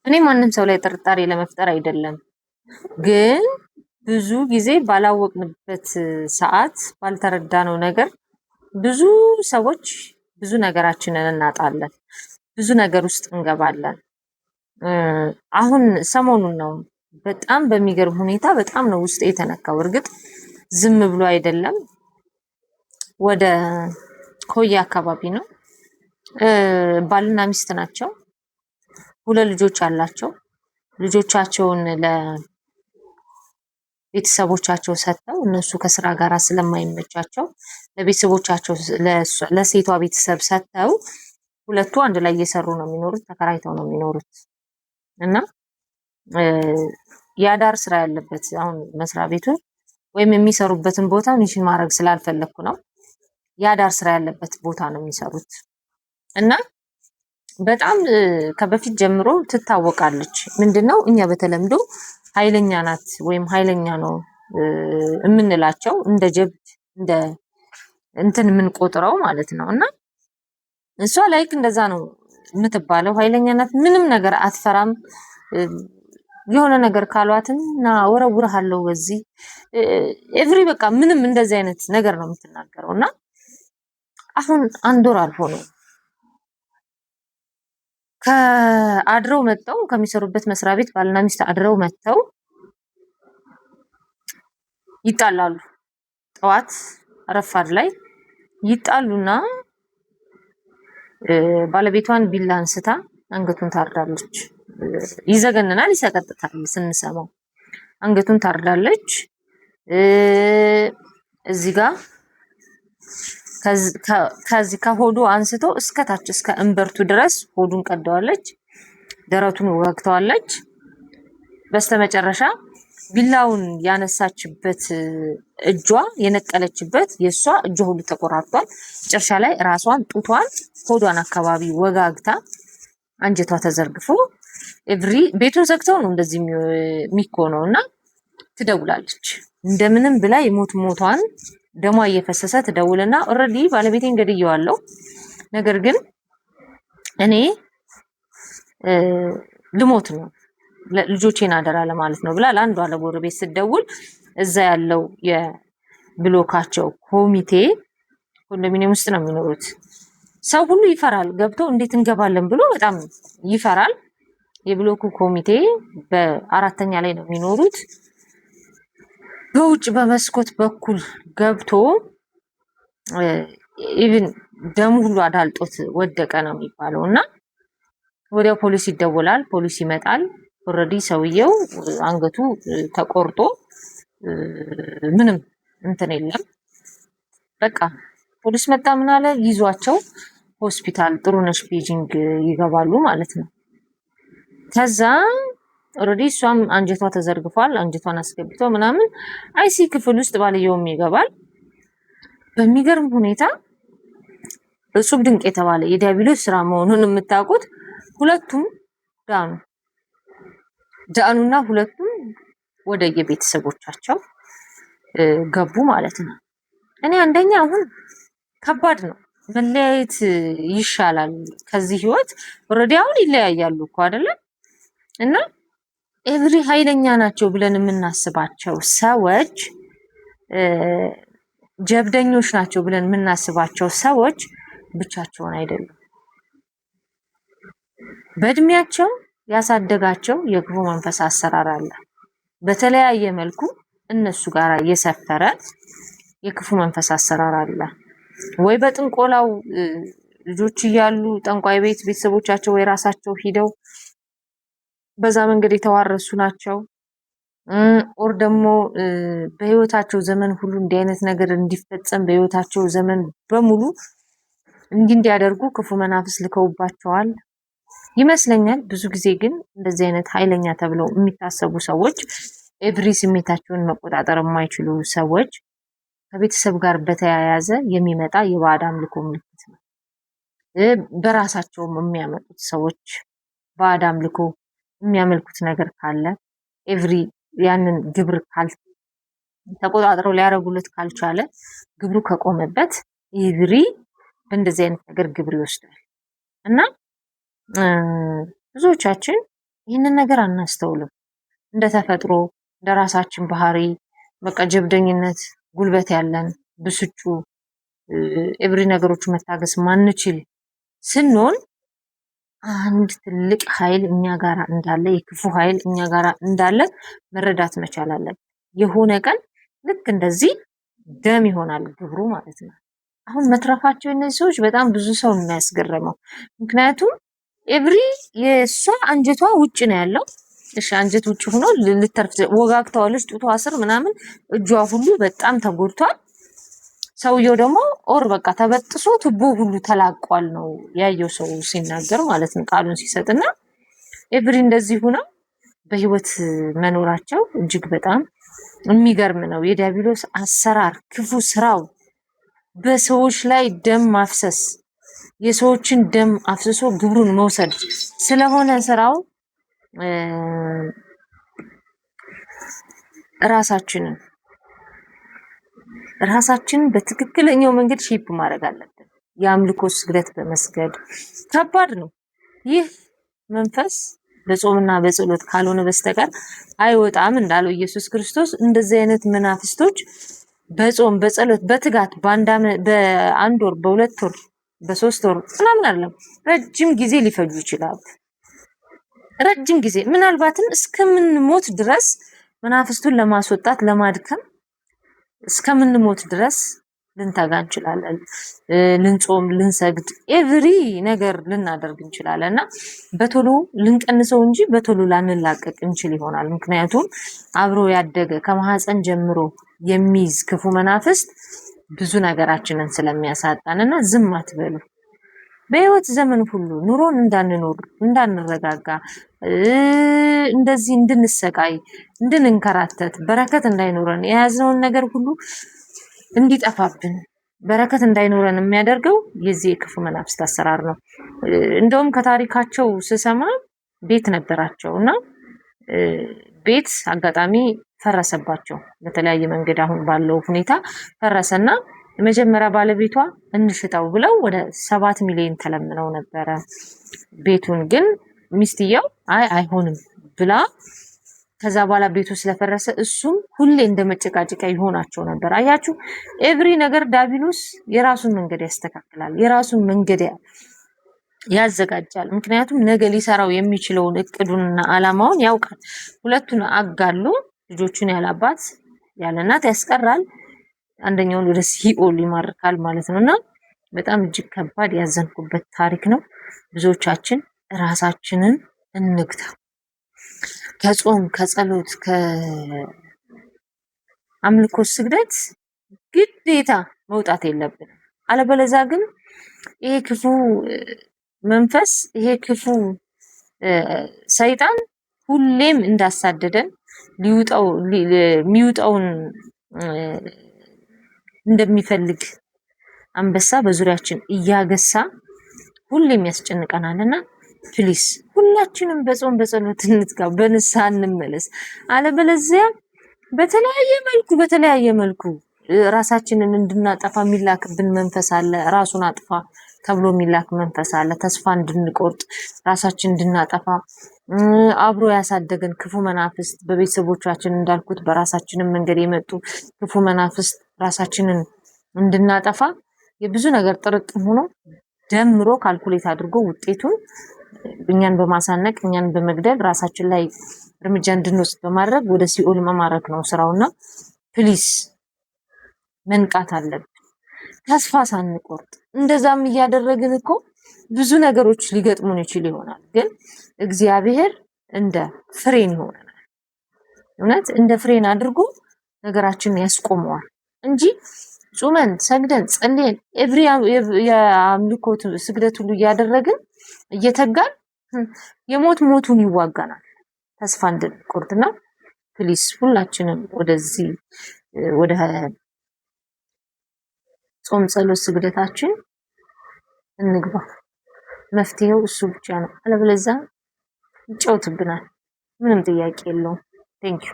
እኔ ማንም ሰው ላይ ጥርጣሬ ለመፍጠር አይደለም፣ ግን ብዙ ጊዜ ባላወቅንበት ሰዓት ባልተረዳነው ነገር ብዙ ሰዎች ብዙ ነገራችንን እናጣለን፣ ብዙ ነገር ውስጥ እንገባለን። አሁን ሰሞኑን ነው በጣም በሚገርም ሁኔታ በጣም ነው ውስጤ የተነካው። እርግጥ ዝም ብሎ አይደለም፣ ወደ ኮያ አካባቢ ነው። ባልና ሚስት ናቸው። ሁለት ልጆች አላቸው። ልጆቻቸውን ለቤተሰቦቻቸው ሰጥተው እነሱ ከስራ ጋር ስለማይመቻቸው ለቤተሰቦቻቸው ለሴቷ ቤተሰብ ሰጥተው ሁለቱ አንድ ላይ እየሰሩ ነው የሚኖሩት፣ ተከራይተው ነው የሚኖሩት እና የአዳር ስራ ያለበት አሁን መስሪያ ቤቱን ወይም የሚሰሩበትን ቦታ ሜንሽን ማድረግ ስላልፈለኩ ነው። የአዳር ስራ ያለበት ቦታ ነው የሚሰሩት እና በጣም ከበፊት ጀምሮ ትታወቃለች። ምንድነው እኛ በተለምዶ ኃይለኛ ናት ወይም ኃይለኛ ነው የምንላቸው እንደ ጀብድ እንደ እንትን የምንቆጥረው ማለት ነው። እና እሷ ላይክ እንደዛ ነው የምትባለው። ኃይለኛ ናት፣ ምንም ነገር አትፈራም። የሆነ ነገር ካሏትን እና ወረውርሃለሁ በዚህ ኤቭሪ በቃ ምንም እንደዚህ አይነት ነገር ነው የምትናገረው። እና አሁን አንድ ወር አልፎ ነው ከአድረው መጥተው ከሚሰሩበት መስሪያ ቤት ባልና ሚስት አድረው መጥተው ይጣላሉ። ጠዋት ረፋድ ላይ ይጣሉና ባለቤቷን ቢላ አንስታ አንገቱን ታርዳለች። ይዘገንናል፣ ይሰቀጥታል ስንሰማው። አንገቱን ታርዳለች። እዚህ ጋር ከዚህ ከሆዱ አንስቶ እስከታች እስከ እንበርቱ ድረስ ሆዱን ቀደዋለች፣ ደረቱን ወግተዋለች። በስተመጨረሻ ቢላውን ያነሳችበት እጇ የነቀለችበት የሷ እጇ ሁሉ ተቆራርጧል። መጨረሻ ላይ ራሷን፣ ጡቷን፣ ሆዷን አካባቢ ወጋግታ አንጀቷ ተዘርግፎ ቤቱን ዘግተው ነው እንደዚህ የሚኮነው። እና ትደውላለች እንደምንም ብላ የሞት ሞቷን ደሟ እየፈሰሰ ትደውልና ኦልሬዲ ባለቤቴን ገድየዋለሁ፣ ነገር ግን እኔ ልሞት ነው ልጆቼን አደራ ለማለት ነው ብላ ለአንዷ ለጎረቤት ስትደውል እዛ ያለው የብሎካቸው ኮሚቴ ኮንዶሚኒየም ውስጥ ነው የሚኖሩት። ሰው ሁሉ ይፈራል፣ ገብቶ እንዴት እንገባለን ብሎ በጣም ይፈራል። የብሎኩ ኮሚቴ በአራተኛ ላይ ነው የሚኖሩት። በውጭ በመስኮት በኩል ገብቶ ኢቭን ደሙ ሁሉ አዳልጦት ወደቀ ነው የሚባለው። እና ወዲያው ፖሊስ ይደወላል፣ ፖሊስ ይመጣል። ኦልሬዲ ሰውየው አንገቱ ተቆርጦ ምንም እንትን የለም። በቃ ፖሊስ መጣ፣ ምን አለ፣ ይዟቸው ሆስፒታል ጥሩነሽ ቤጂንግ ይገባሉ ማለት ነው። ከዛ ኦልሬዲ እሷም አንጀቷ ተዘርግፏል። አንጀቷን አስገብቶ ምናምን አይሲ ክፍል ውስጥ ባልየውም ይገባል። በሚገርም ሁኔታ እጹብ ድንቅ የተባለ የዲያብሎስ ስራ መሆኑን የምታውቁት ሁለቱም ዳኑና ሁለቱም ወደ የቤተሰቦቻቸው ገቡ ማለት ነው። እኔ አንደኛ አሁን ከባድ ነው፣ መለያየት ይሻላል ከዚህ ህይወት። ኦልሬዲ አሁን ይለያያሉ እኮ አይደለም። እና ኤቭሪ ኃይለኛ ናቸው ብለን የምናስባቸው ሰዎች፣ ጀብደኞች ናቸው ብለን የምናስባቸው ሰዎች ብቻቸውን አይደሉም። በእድሜያቸው ያሳደጋቸው የክፉ መንፈስ አሰራር አለ። በተለያየ መልኩ እነሱ ጋር የሰፈረ የክፉ መንፈስ አሰራር አለ። ወይ በጥንቆላው ልጆች እያሉ ጠንቋይ ቤት ቤተሰቦቻቸው ወይ ራሳቸው ሂደው በዛ መንገድ የተዋረሱ ናቸው። ኦር ደግሞ በህይወታቸው ዘመን ሁሉ እንዲህ አይነት ነገር እንዲፈጸም በህይወታቸው ዘመን በሙሉ እንዲያደርጉ ክፉ መናፍስ ልከውባቸዋል ይመስለኛል። ብዙ ጊዜ ግን እንደዚህ አይነት ኃይለኛ ተብለው የሚታሰቡ ሰዎች፣ ኤቭሪ ስሜታቸውን መቆጣጠር የማይችሉ ሰዎች ከቤተሰብ ጋር በተያያዘ የሚመጣ የባዕድ አምልኮ ምልክት ነው። በራሳቸውም የሚያመጡት ሰዎች ባዕድ አምልኮ የሚያመልኩት ነገር ካለ ኤቭሪ ያንን ግብር ተቆጣጥረው ሊያደርጉለት ካልቻለ ግብሩ ከቆመበት ኤቭሪ በእንደዚህ አይነት ነገር ግብር ይወስዳል። እና ብዙዎቻችን ይህንን ነገር አናስተውልም። እንደ ተፈጥሮ እንደ ራሳችን ባህሪ በቃ ጀብደኝነት፣ ጉልበት ያለን ብስጩ ኤቭሪ ነገሮች መታገስ ማንችል ስንሆን አንድ ትልቅ ኃይል እኛ ጋር እንዳለ የክፉ ኃይል እኛ ጋር እንዳለ መረዳት መቻል አለብን። የሆነ ቀን ልክ እንደዚህ ደም ይሆናል ግብሩ ማለት ነው። አሁን መትረፋቸው እነዚህ ሰዎች በጣም ብዙ ሰው የሚያስገርመው ምክንያቱም ኤቭሪ የእሷ አንጀቷ ውጭ ነው ያለው። እሺ አንጀት ውጭ ሆኖ ልተርፍ ወጋግተዋለች፣ ጡቷ ስር ምናምን እጇ ሁሉ በጣም ተጎድቷል። ሰውየው ደግሞ ኦር በቃ ተበጥሶ ቱቦ ሁሉ ተላቋል ነው ያየው ሰው ሲናገር ማለት ነው ቃሉን ሲሰጥና ኤቭሪ እንደዚህ ሆነው በህይወት መኖራቸው እጅግ በጣም የሚገርም ነው። የዲያብሎስ አሰራር ክፉ ስራው በሰዎች ላይ ደም ማፍሰስ፣ የሰዎችን ደም አፍስሶ ግብሩን መውሰድ ስለሆነ ስራው ራሳችንን በትክክለኛው መንገድ ሼፕ ማድረግ አለብን። የአምልኮ ስግደት በመስገድ ከባድ ነው። ይህ መንፈስ በጾምና በጸሎት ካልሆነ በስተቀር አይወጣም እንዳለው ኢየሱስ ክርስቶስ። እንደዚህ አይነት መናፍስቶች በጾም በጸሎት በትጋት በአንድ ወር በሁለት ወር በሶስት ወር ምናምን አይደለም ረጅም ጊዜ ሊፈጁ ይችላሉ። ረጅም ጊዜ ምናልባትም እስከምንሞት ድረስ መናፍስቱን ለማስወጣት ለማድከም እስከምንሞት ድረስ ልንተጋ እንችላለን። ልንጾም፣ ልንሰግድ፣ ኤቭሪ ነገር ልናደርግ እንችላለን እና በቶሎ ልንቀንሰው እንጂ በቶሎ ላንላቀቅ እንችል ይሆናል። ምክንያቱም አብሮ ያደገ ከማህፀን ጀምሮ የሚይዝ ክፉ መናፍስት ብዙ ነገራችንን ስለሚያሳጣንና ዝም አትበሉ። በህይወት ዘመን ሁሉ ኑሮን እንዳንኖር እንዳንረጋጋ እንደዚህ እንድንሰቃይ እንድንንከራተት በረከት እንዳይኖረን የያዝነውን ነገር ሁሉ እንዲጠፋብን በረከት እንዳይኖረን የሚያደርገው የዚህ የክፉ መናፍስት አሰራር ነው። እንደውም ከታሪካቸው ስሰማ ቤት ነበራቸው እና ቤት አጋጣሚ ፈረሰባቸው በተለያየ መንገድ። አሁን ባለው ሁኔታ ፈረሰና የመጀመሪያ ባለቤቷ እንሽጠው ብለው ወደ 7 ሚሊዮን ተለምነው ነበረ። ቤቱን ግን ሚስትየው አይሆንም ብላ ከዛ በኋላ ቤቱ ስለፈረሰ እሱም ሁሌ እንደመጨቃጨቂያ ይሆናቸው ነበር። አያችሁ ኤቭሪ ነገር ዲያብሎስ የራሱን መንገድ ያስተካክላል፣ የራሱን መንገድ ያዘጋጃል። ምክንያቱም ነገ ሊሰራው የሚችለውን እቅዱንና አላማውን ያውቃል። ሁለቱን አጋሉ ልጆቹን ያላባት ያለ እናት ያስቀራል፣ አንደኛውን ወደ ሲኦል ይማርካል ማለት ነውና በጣም እጅግ ከባድ ያዘንኩበት ታሪክ ነው። ብዙዎቻችን ራሳችንን እንግታ። ከጾም ከጸሎት ከአምልኮ ስግደት ግዴታ መውጣት የለብንም። አለበለዚያ ግን ይሄ ክፉ መንፈስ ይሄ ክፉ ሰይጣን ሁሌም እንዳሳደደን የሚውጠውን እንደሚፈልግ አንበሳ በዙሪያችን እያገሳ ሁሌም ያስጨንቀናልና ፕሊስ ሁላችንም በጾም በጸሎት እንትጋ፣ በንስሐ እንመለስ። አለበለዚያ በተለያየ መልኩ ራሳችንን እንድናጠፋ የሚላክብን መንፈስ አለ። ራሱን አጥፋ ተብሎ የሚላክ መንፈስ አለ። ተስፋ እንድንቆርጥ ራሳችን እንድናጠፋ አብሮ ያሳደገን ክፉ መናፍስት በቤተሰቦቻችን እንዳልኩት በራሳችንን መንገድ የመጡ ክፉ መናፍስት ራሳችንን እንድናጠፋ የብዙ ነገር ጥርቅም ሆኖ ደምሮ ካልኩሌት አድርጎ ውጤቱን እኛን በማሳነቅ እኛን በመግደል ራሳችን ላይ እርምጃ እንድንወስድ በማድረግ ወደ ሲኦል መማረክ ነው ስራውና ፕሊስ መንቃት አለብን። ተስፋ ሳንቆርጥ እንደዛም እያደረግን እኮ ብዙ ነገሮች ሊገጥሙን ይችል ይሆናል፣ ግን እግዚአብሔር እንደ ፍሬን ይሆነናል። እውነት እንደ ፍሬን አድርጎ ነገራችንን ያስቆመዋል እንጂ ጾመን ሰግደን ጸልየን ኤቭሪ የአምልኮ ስግደት ሁሉ እያደረግን እየተጋን ሞቱን ይዋጋናል። ተስፋ እንድንቆርጥና ፕሊስ ሁላችንም ወደዚህ ወደ ጾም ጸሎት ስግደታችን እንግባ። መፍትሄው እሱ ብቻ ነው። አለበለዚያ ይጫወትብናል። ምንም ጥያቄ የለውም። ቴንክ ዩ